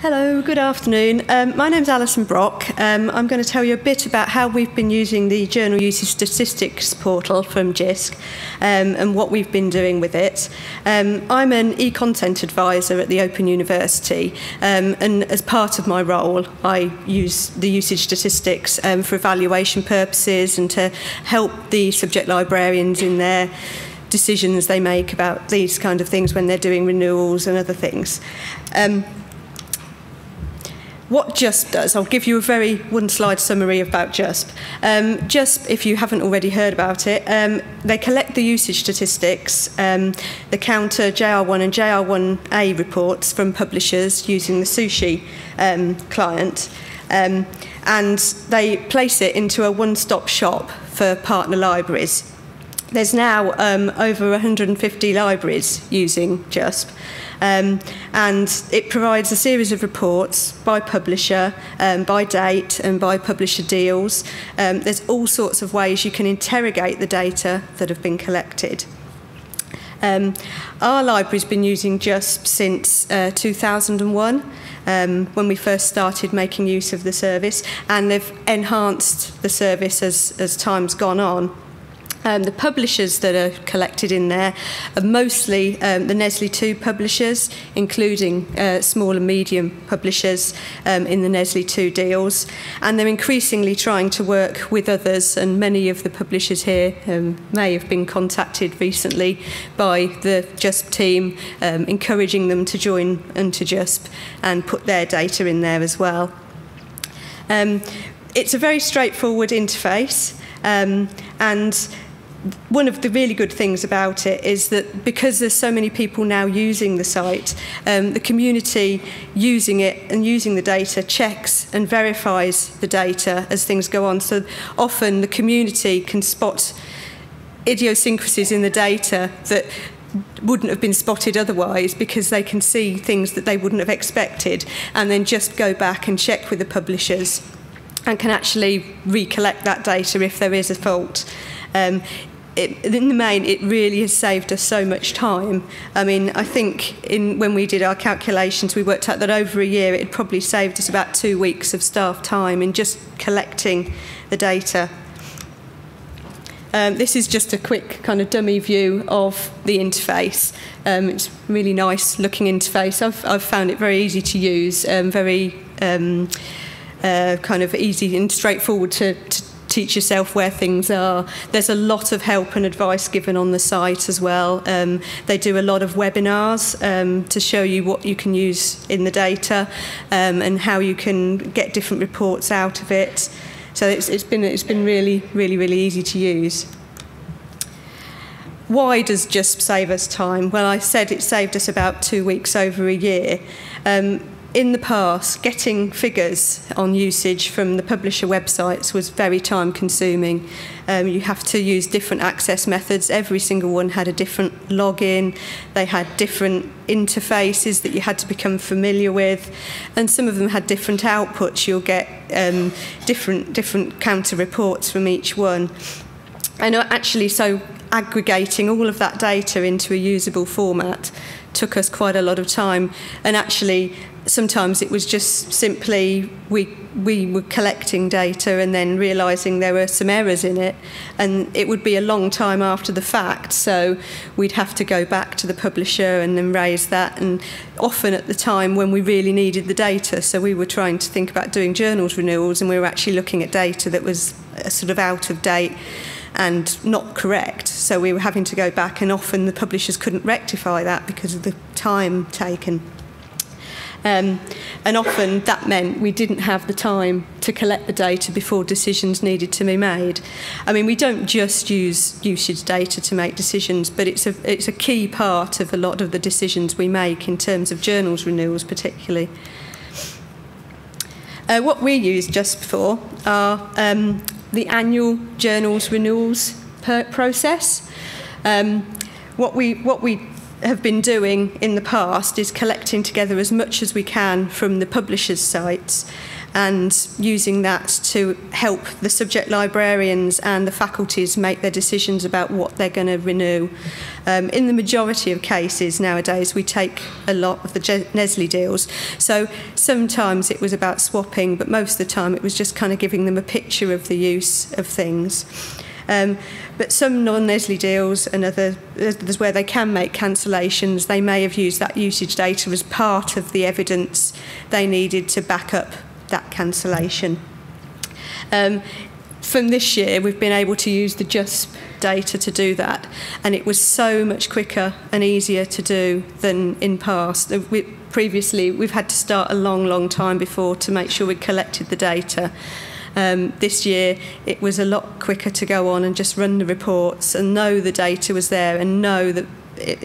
Hello, good afternoon. My name's Alison. I'm going to tell you a bit about how we've been using the Journal Usage Statistics portal from JISC and what we've been doing with it. I'm an e-content advisor at the Open University, and as part of my role I use the usage statistics for evaluation purposes and to help the subject librarians in their decisions they make about these kind of things when they're doing renewals and other things. What JUSP does, I'll give you a very one-slide summary about JUSP. JUSP, if you haven't already heard about it, they collect the usage statistics, the counter JR1 and JR1A reports from publishers using the Sushi client, and they place it into a one-stop shop for partner libraries. There's now over 150 libraries using JUSP. And it provides a series of reports by publisher, by date and by publisher deals. There's all sorts of ways you can interrogate the data that have been collected. Our library's been using JUSP since 2001, when we first started making use of the service, and they've enhanced the service as time's gone on. The publishers that are collected in there are mostly the Nestle 2 publishers, including small and medium publishers in the Nestle 2 deals. And they're increasingly trying to work with others, and many of the publishers here may have been contacted recently by the JUSP team, encouraging them to join onto JUSP and put their data in there as well. It's a very straightforward interface, and one of the really good things about it is that because there's so many people now using the site, the community using it and using the data checks and verifies the data as things go on. So often the community can spot idiosyncrasies in the data that wouldn't have been spotted otherwise, because they can see things that they wouldn't have expected, and then just go back and check with the publishers and can actually recollect that data if there is a fault. In the main, it really has saved us so much time. I mean, I think when we did our calculations, we worked out that over a year it had probably saved us about 2 weeks of staff time in just collecting the data. This is just a quick kind of dummy view of the interface. It's a really nice looking interface. I've found it very easy to use, very kind of easy and straightforward to teach yourself where things are. There's a lot of help and advice given on the site as well. They do a lot of webinars to show you what you can use in the data and how you can get different reports out of it. So it's been really easy to use. Why does JUSP save us time? Well, I said it saved us about 2 weeks over a year. In the past, getting figures on usage from the publisher websites was very time consuming. You have to use different access methods. Every single one had a different login. They had different interfaces that you had to become familiar with, and some of them had different outputs. You'll get different counter reports from each one. And actually, so aggregating all of that data into a usable format took us quite a lot of time, and actually sometimes it was just simply we were collecting data and then realising there were some errors in it, and it would be a long time after the fact, so we'd have to go back to the publisher and then raise that, and often at the time when we really needed the data. So we were trying to think about doing journals renewals, and we were actually looking at data that was sort of out of date and not correct, so we were having to go back, and often the publishers couldn't rectify that because of the time taken. And often that meant we didn't have the time to collect the data before decisions needed to be made. I mean, we don't just use usage data to make decisions, but it's a key part of a lot of the decisions we make in terms of journals renewals particularly. What we use JUSP for are the annual journals renewals process. What we have been doing in the past is collecting together as much as we can from the publishers' sites and using that to help the subject librarians and the faculties make their decisions about what they're going to renew. In the majority of cases nowadays, we take a lot of the Nestle deals. So sometimes it was about swapping, but most of the time it was just kind of giving them a picture of the use of things. But some non-Nestle deals and others where they can make cancellations, they may have used that usage data as part of the evidence they needed to back up that cancellation. From this year, we've been able to use the JUSP data to do that, and it was so much quicker and easier to do than in past. Previously, we've had to start a long time before to make sure we collected the data. This year, it was a lot quicker to go on and just run the reports and know the data was there and know that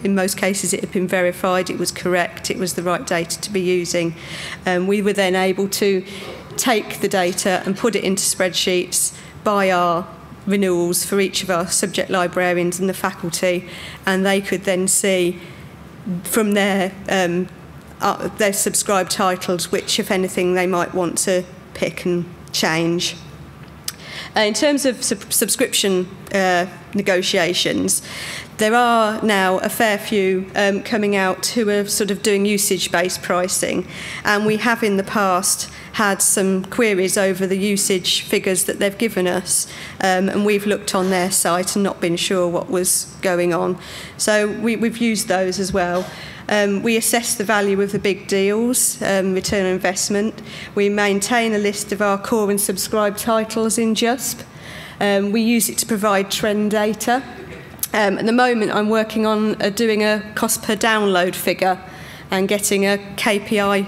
in most cases it had been verified, it was correct, it was the right data to be using. We were then able to take the data and put it into spreadsheets by our renewals for each of our subject librarians and the faculty, and they could then see from their subscribed titles which, if anything, they might want to pick and change. In terms of subscription negotiations, there are now a fair few coming out who are sort of doing usage-based pricing, and we have in the past had some queries over the usage figures that they've given us, and we've looked on their site and not been sure what was going on. So we've used those as well. We assess the value of the big deals, return on investment. We maintain a list of our core and subscribed titles in JUSP. We use it to provide trend data. At the moment, I'm working on doing a cost per download figure and getting a KPI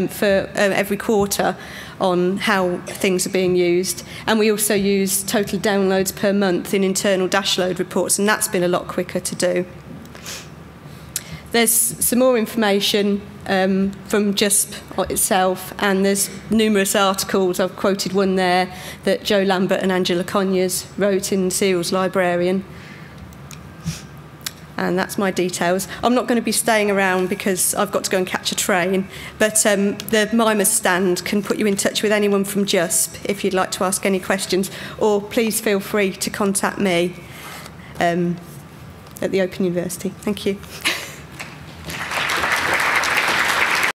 for every quarter on how things are being used. And we also use total downloads per month in internal dashload reports, and that's been a lot quicker to do. There's some more information from JUSP itself, and there's numerous articles. I've quoted one there that Joe Lambert and Angela Conyers wrote in Seal's Librarian. And that's my details. I'm not going to be staying around because I've got to go and catch a train, but the Mimers stand can put you in touch with anyone from JUSP if you'd like to ask any questions, or please feel free to contact me at the Open University. Thank you.